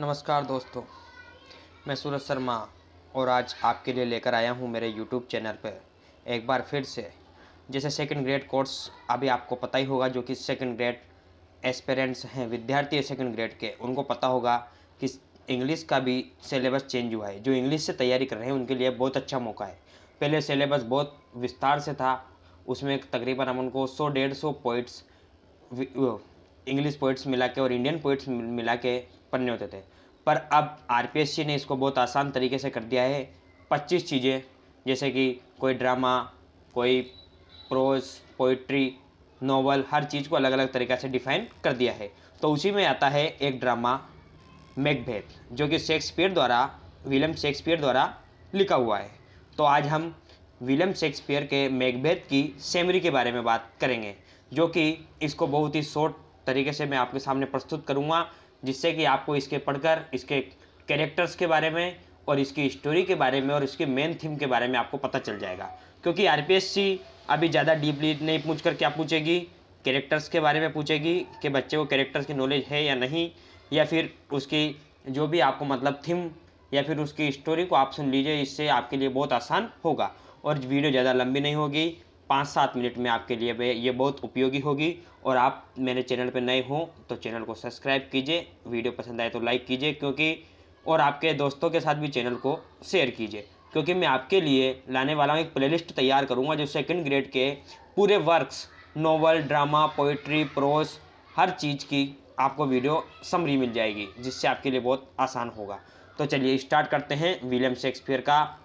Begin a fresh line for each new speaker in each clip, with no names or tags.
नमस्कार दोस्तों, मैं सूरज शर्मा और आज आपके लिए लेकर आया हूं मेरे YouTube चैनल पर एक बार फिर से। जैसे सेकंड ग्रेड कोर्स अभी आपको पता ही होगा, जो कि सेकंड ग्रेड एस्पिरेंट्स हैं, विद्यार्थी है सेकंड ग्रेड के, उनको पता होगा कि इंग्लिश का भी सिलेबस चेंज हुआ है। जो इंग्लिश से तैयारी कर रहे हैं उनके लिए बहुत अच्छा मौका है। पहले सिलेबस बहुत विस्तार से था, उसमें तकरीबन हम उनको 100-150 पोइट्स, इंग्लिश पोइट्स मिला के और इंडियन पोइट्स मिला के पढ़ने होते थे। पर अब आरपीएससी ने इसको बहुत आसान तरीके से कर दिया है। 25 चीज़ें, जैसे कि कोई ड्रामा, कोई प्रोज, पोइट्री, नॉवल, हर चीज़ को अलग अलग तरीक़े से डिफ़ाइन कर दिया है। तो उसी में आता है एक ड्रामा मैकबेथ, जो कि विलियम शेक्सपियर द्वारा लिखा हुआ है। तो आज हम विलियम शेक्सपियर के मैकबेथ की सेमरी के बारे में बात करेंगे, जो कि इसको बहुत ही शॉर्ट तरीके से मैं आपके सामने प्रस्तुत करूँगा, जिससे कि आपको इसके पढ़कर इसके कैरेक्टर्स के बारे में और इसकी स्टोरी के बारे में और इसके मेन थीम के बारे में आपको पता चल जाएगा। क्योंकि आरपीएससी अभी ज़्यादा डीपली नहीं पूछ कर क्या पूछेगी, कैरेक्टर्स के बारे में पूछेगी कि बच्चे को कैरेक्टर्स की नॉलेज है या नहीं, या फिर उसकी जो भी आपको मतलब थीम या फिर उसकी स्टोरी को आप सुन लीजिए। इससे आपके लिए बहुत आसान होगा और वीडियो ज़्यादा लंबी नहीं होगी, 5-7 मिनट में आपके लिए ये बहुत उपयोगी होगी। और आप मेरे चैनल पर नए हों तो चैनल को सब्सक्राइब कीजिए, वीडियो पसंद आए तो लाइक कीजिए, और आपके दोस्तों के साथ भी चैनल को शेयर कीजिए, क्योंकि मैं आपके लिए लाने वाला हूँ एक प्लेलिस्ट तैयार करूँगा जो सेकंड ग्रेड के पूरे works, novel, drama, poetry, prose, हर चीज़ की आपको वीडियो समरी मिल जाएगी, जिससे आपके लिए बहुत आसान होगा। तो चलिए स्टार्ट करते हैं विलियम शेक्सपियर का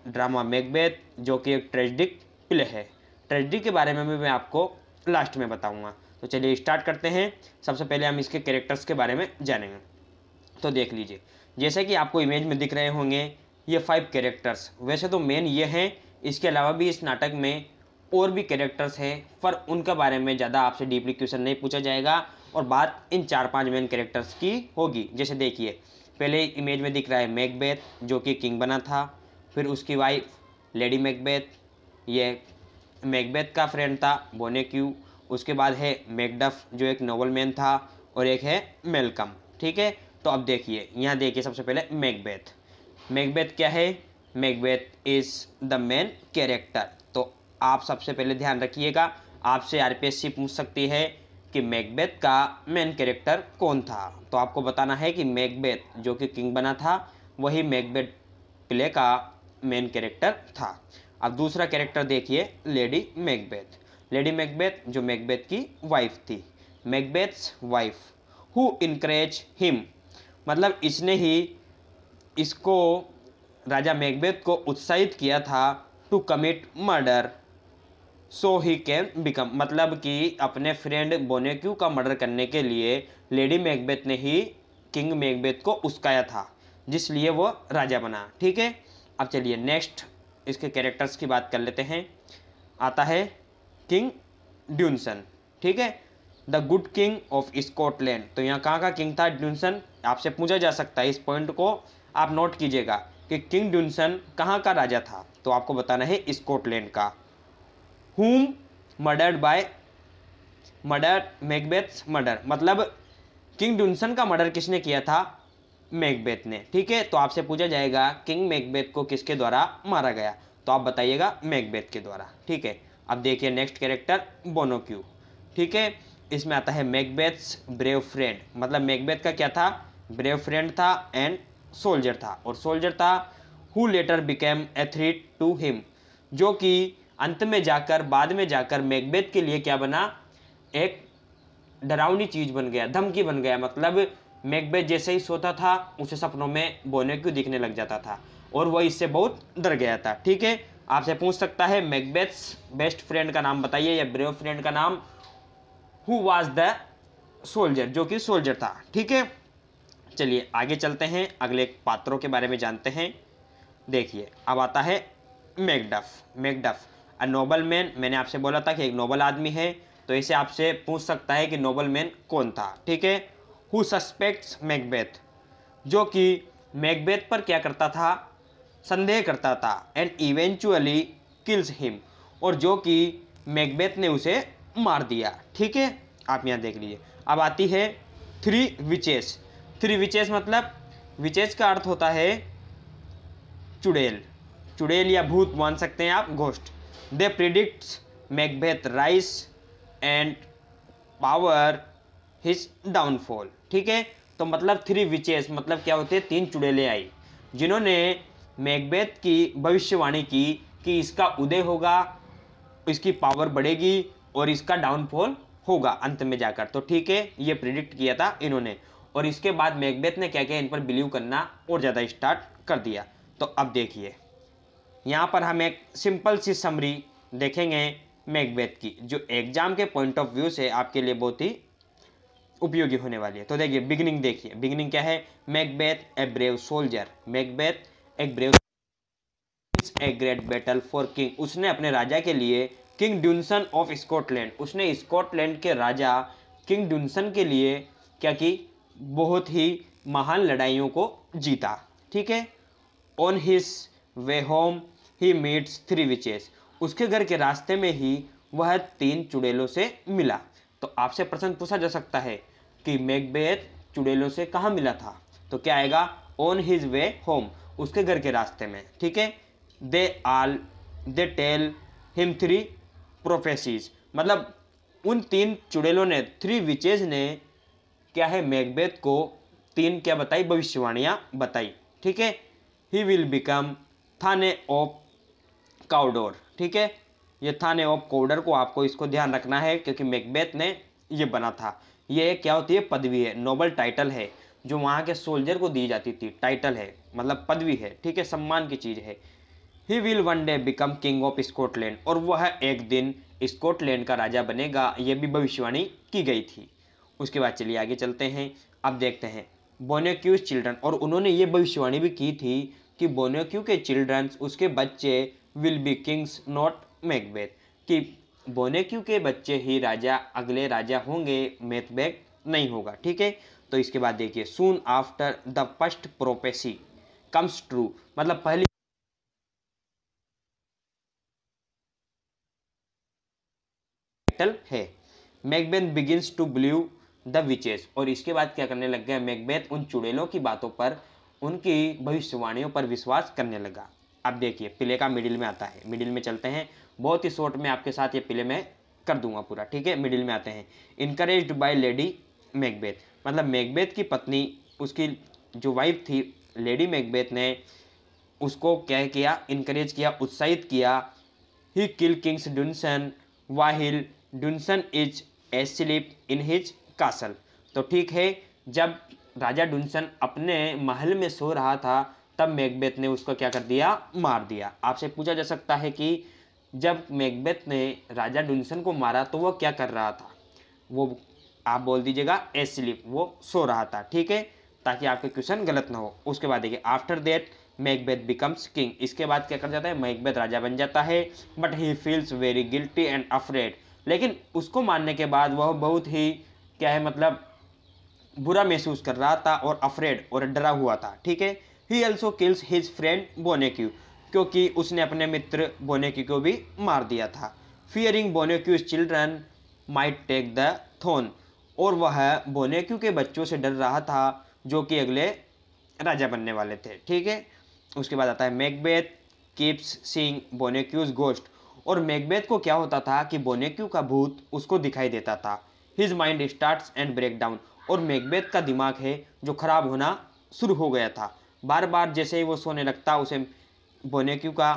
ड्रामा मैकबेथ, जो कि एक ट्रेजिक प्ले है। ट्रेजिडी के बारे में भी मैं आपको लास्ट में बताऊंगा। तो चलिए स्टार्ट करते हैं। सबसे पहले हम इसके कैरेक्टर्स के बारे में जानेंगे। तो देख लीजिए, जैसे कि आपको इमेज में दिख रहे होंगे ये 5 कैरेक्टर्स। वैसे तो मेन ये हैं, इसके अलावा भी इस नाटक में और भी कैरेक्टर्स हैं, पर उनके बारे में ज़्यादा आपसे डीपली क्वेश्चन नहीं पूछा जाएगा और बात इन 4-5 मेन कैरेक्टर्स की होगी। जैसे देखिए, पहले इमेज में दिख रहा है मैकबेथ, जो कि किंग बना था। फिर उसकी वाइफ लेडी मैकबेथ, ये मैकबेथ का फ्रेंड था बोनेक्यू। उसके बाद है मैकडफ, जो एक नोबलमैन था, और एक है मेलकम। ठीक है, तो अब देखिए, यहाँ देखिए, सबसे पहले मैकबेथ क्या है? Macbeth is the main character. तो आप सबसे पहले ध्यान रखिएगा, आपसे आरपीएससी पूछ सकती है कि मैकबेथ का मेन कैरेक्टर कौन था। तो आपको बताना है कि मैकबेथ जो कि किंग बना था, वही मैकबेथ प्ले का मेन कैरेक्टर था। अब दूसरा कैरेक्टर देखिए, लेडी मैकबेथ जो मैकबेथ की वाइफ थी। मैकबेथ्स वाइफ हु इनकरेज हिम, मतलब इसने ही इसको, राजा मैकबेथ को उत्साहित किया था to commit murder so he can become, मतलब कि अपने फ्रेंड बोनेक्यू का मर्डर करने के लिए लेडी मैकबेथ ने ही किंग मैकबेथ को उस्काया था, जिसलिए वो राजा बना। ठीक है, अब चलिए नेक्स्ट इसके कैरेक्टर्स की बात कर लेते हैं। आता है किंग ड्यूनसन। ठीक है, the good king of Scotland. तो यहाँ कहाँ का किंग था ड्यूनसन, आपसे पूछा जा सकता है। इस पॉइंट को आप नोट कीजिएगा कि किंग ड्यूनसन कहाँ का राजा था, तो आपको बताना है स्कॉटलैंड का। whom मर्डर मैकबेथ्स मर्डर, मतलब किंग ड्यूनसन का मर्डर किसने किया था? मैकबेथ ने। ठीक है, तो आपसे पूछा जाएगा किंग मैकबेथ को किसके द्वारा मारा गया, तो आप बताइएगा मैकबेथ के द्वारा। ठीक है, अब देखिए नेक्स्ट कैरेक्टर बोनेक्यू। ठीक है, इसमें आता है मैकबेथ्स ब्रेव फ्रेंड, मतलब मैकबेथ का क्या था? ब्रेव फ्रेंड था एंड सोल्जर था, और सोल्जर था who later became a threat to him, जो कि अंत में जाकर, बाद में जाकर मैकबेथ के लिए क्या बना? एक डरावनी चीज़ बन गया, धमकी बन गया। मतलब मैकबेथ जैसे ही सोता था, उसे सपनों में बोनेक्यू दिखने लग जाता था और वह इससे बहुत डर गया था। ठीक है, आपसे पूछ सकता है मैकबेथ्स बेस्ट फ्रेंड का नाम बताइए, या ब्रेव फ्रेंड का नाम। हु वाज द सोल्जर, जो कि सोल्जर था। ठीक है, चलिए आगे चलते हैं, अगले पात्रों के बारे में जानते हैं। देखिए, अब आता है मैकडफ अ नोबल मैन। मैंने आपसे बोला था कि एक नोबल आदमी है, तो इसे आपसे पूछ सकता है कि नोबल मैन कौन था। ठीक है, हु सस्पेक्ट्स मैकबेथ, जो कि मैकबेथ पर क्या करता था? संदेह करता था, एंड इवेंचुअली किल्स हिम, और जो कि मैकबेथ ने उसे मार दिया। ठीक है, आप यहाँ देख लीजिए। अब आती है 3 विचेस। 3 विचेस मतलब विचेस का अर्थ होता है चुड़ैल, चुड़ैल या भूत मान सकते हैं आप, ghost. They predicts Macbeth rice and power his downfall. ठीक है, तो मतलब 3 विचेस मतलब क्या होते हैं, 3 चुड़ैलें आई जिन्होंने मैकबेथ की भविष्यवाणी की कि इसका उदय होगा, इसकी पावर बढ़ेगी और इसका डाउनफॉल होगा अंत में जाकर। तो ठीक है, ये प्रिडिक्ट किया था इन्होंने, और इसके बाद मैकबेथ ने क्या किया, इन पर बिलीव करना और ज़्यादा स्टार्ट कर दिया। तो अब देखिए यहाँ पर हम एक सिंपल सी समरी देखेंगे मैकबेथ की, जो एग्जाम के पॉइंट ऑफ व्यू से आपके लिए बहुत ही उपयोगी होने वाली है। तो देखिए बिगिनिंग, देखिए बिगिनिंग क्या है, Macbeth a brave soldier, Macbeth एक brave a great battle for king, उसने अपने राजा के लिए, किंग ड्यूनसन ऑफ स्कॉटलैंड, उसने स्कॉटलैंड के राजा किंग ड्यूनसन के लिए क्या की, बहुत ही महान लड़ाइयों को जीता। ठीक है, on his way home he meets 3 witches, उसके घर के रास्ते में ही वह 3 चुड़ैलों से मिला। तो आपसे प्रश्न पूछा जा सकता है कि मैकबेथ चुड़ैलों से कहाँ मिला था, तो क्या आएगा, ऑन हिज वे होम, उसके घर के रास्ते में। ठीक है, दे टेल हिम 3 प्रोफेसीज, मतलब उन 3 चुड़ैलों ने, 3 विचेज ने क्या है, मैकबेथ को 3 क्या बताई, भविष्यवाणियां बताई। ठीक है, he will become thane of Cawdor. ठीक है, ये थाने ऑफ काउडर को आपको इसको ध्यान रखना है, क्योंकि मैकबेथ ने ये बना था। ये क्या होती है, पदवी है, नोबल टाइटल है, जो वहाँ के सोल्जर को दी जाती थी, टाइटल है मतलब पदवी है। ठीक है, सम्मान की चीज़ है। He will one day become king of Scotland, और वह एक दिन स्कॉटलैंड का राजा बनेगा, यह भी भविष्यवाणी की गई थी। उसके बाद चलिए आगे चलते हैं, अब देखते हैं बोनेक्यूज चिल्ड्रन, और उन्होंने ये भविष्यवाणी भी की थी कि बोनेक्यू के चिल्ड्रंस, उसके बच्चे, will be Kings not Macbeth, कि बोनेक्यू के बच्चे ही राजा, अगले राजा होंगे, मैकबेथ नहीं होगा। ठीक है, तो इसके बाद देखिए soon after the first prophecy comes true, मतलब पहली है, Macbeth begins to believe the witches, और इसके बाद क्या करने लग गया, मैकबेथ उन चुड़ैलों की बातों पर, उनकी भविष्यवाणियों पर विश्वास करने लगा। अब देखिए प्ले का मिडिल में आता है, मिडिल में चलते हैं, बहुत ही शॉर्ट में आपके साथ ये प्ले में कर दूंगा पूरा। ठीक है, मिडिल में आते हैं, इनकरेज्ड बाय लेडी मैकबेथ, मतलब मैकबेथ की पत्नी, उसकी जो वाइफ थी लेडी मैकबेथ ने उसको क्या किया, इनकरेज किया, उत्साहित किया। He kill kings Duncan while Duncan is asleep in his castle, तो ठीक है, जब राजा डुनसन अपने महल में सो रहा था तब मैकबेथ ने उसको क्या कर दिया, मार दिया। आपसे पूछा जा सकता है कि जब मैकबेथ ने राजा डुनसन को मारा तो वो क्या कर रहा था, वो आप बोल दीजिएगा एस्लीप, वो सो रहा था। ठीक है, ताकि आपके क्वेश्चन गलत ना हो। उसके बाद देखिए after that Macbeth becomes king, इसके बाद क्या कर जाता है, मैकबेथ राजा बन जाता है। But he feels very guilty and afraid, लेकिन उसको मारने के बाद वह बहुत ही क्या है, मतलब बुरा महसूस कर रहा था और अफ्रेड और डरा हुआ था। ठीक है, he also kills his friend Banquo, क्योंकि उसने अपने मित्र बोनेक्यू को भी मार दिया था। Fearing Banquo's children might take the throne, और वह बोनेक्यू के बच्चों से डर रहा था जो कि अगले राजा बनने वाले थे। ठीक है, उसके बाद आता है मैकबेथ कीप्स सीइंग बोनेक्यूज गोस्ट, और मैकबेथ को क्या होता था कि बोनेक्यू का भूत उसको दिखाई देता था। His mind starts and break down, और मैकबेथ का दिमाग है जो खराब होना शुरू हो गया था, बार बार जैसे ही वो सोने लगता उसे बोनेक्यू का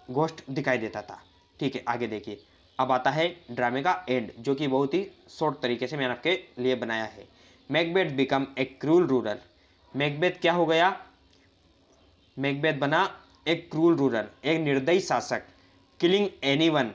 गोस्ट दिखाई देता था। ठीक है, आगे देखिए, अब आता है ड्रामे का एंड, जो कि बहुत ही शॉर्ट तरीके से मैंने आपके लिए बनाया है। Macbeth become a cruel ruler, Macbeth क्या हो गया, मैकबेथ बना एक क्रूल रूलर, एक निर्दयी शासक। किलिंग एनीवन,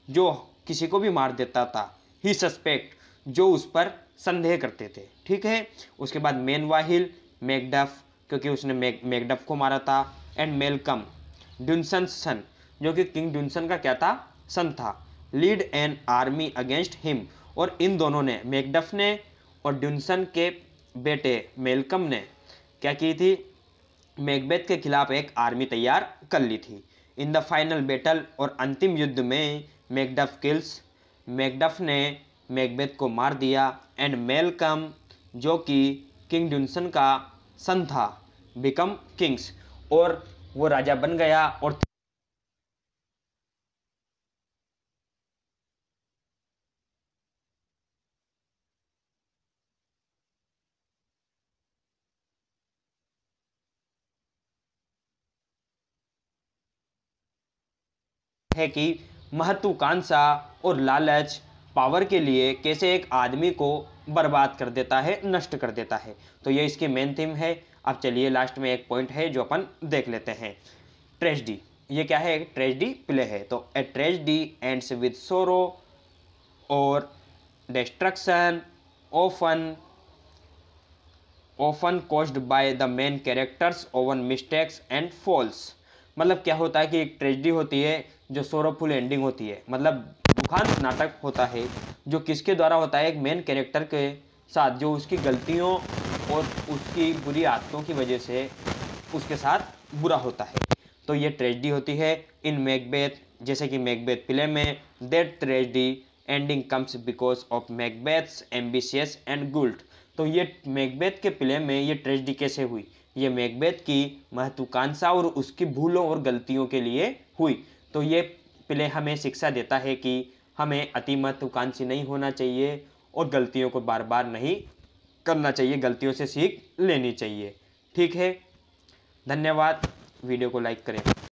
जो किसी को भी मार देता था। ही सस्पेक्ट, जो उस पर संदेह करते थे। ठीक है, उसके बाद मेनवाहिल मैकडफ, क्योंकि उसने मैकडफ को मारा था। एंड मेलकम ड्यूनसन सन, जो कि किंग ड्यूनसन का क्या था, सन था। Lead an army against him, और इन दोनों ने, मैकडफ ने और ड्यूनसन के बेटे मेलकम ने क्या की थी, मैकबेथ के खिलाफ एक आर्मी तैयार कर ली थी। इन द फाइनल बैटल, और अंतिम युद्ध में मैकडफ किल्स, मैकडफ ने मैकबेथ को मार दिया। एंड मेलकम, जो कि किंग ड्यूनसन का सन था, बिकम किंग्स, और वो राजा बन गया और है कि महत्वाकांक्षा और लालच पावर के लिए कैसे एक आदमी को बर्बाद कर देता है, नष्ट कर देता है। तो ये इसकी मेन थीम है। अब चलिए लास्ट में एक पॉइंट है जो अपन देख लेते हैं, ट्रेजेडी। ये क्या है? एक ट्रेजेडी प्ले है। तो a tragedy ends with sorrow और destruction often caused by the main characters own mistakes and falls. मतलब क्या होता है कि एक ट्रेजेडी होती है जो सोरोफुल एंडिंग होती है, मतलब दुखांत नाटक होता है जो किसके द्वारा होता है? एक मेन कैरेक्टर के साथ, जो उसकी गलतियों और उसकी बुरी आदतों की वजह से उसके साथ बुरा होता है। तो ये ट्रेजेडी होती है। इन मैकबेथ, जैसे कि मैकबेथ प्ले में, that tragedy ending comes because of Macbeth's ambitious and guilt. तो ये मैकबेथ के प्ले में ये ट्रेजेडी कैसे हुई? ये मैकबेथ की महत्वाकांक्षा और उसकी भूलों और गलतियों के लिए हुई। तो ये प्ले हमें शिक्षा देता है कि हमें अति महत्वाकांक्षी नहीं होना चाहिए और गलतियों को बार बार नहीं करना चाहिए, गलतियों से सीख लेनी चाहिए। ठीक है, धन्यवाद। वीडियो को लाइक करें।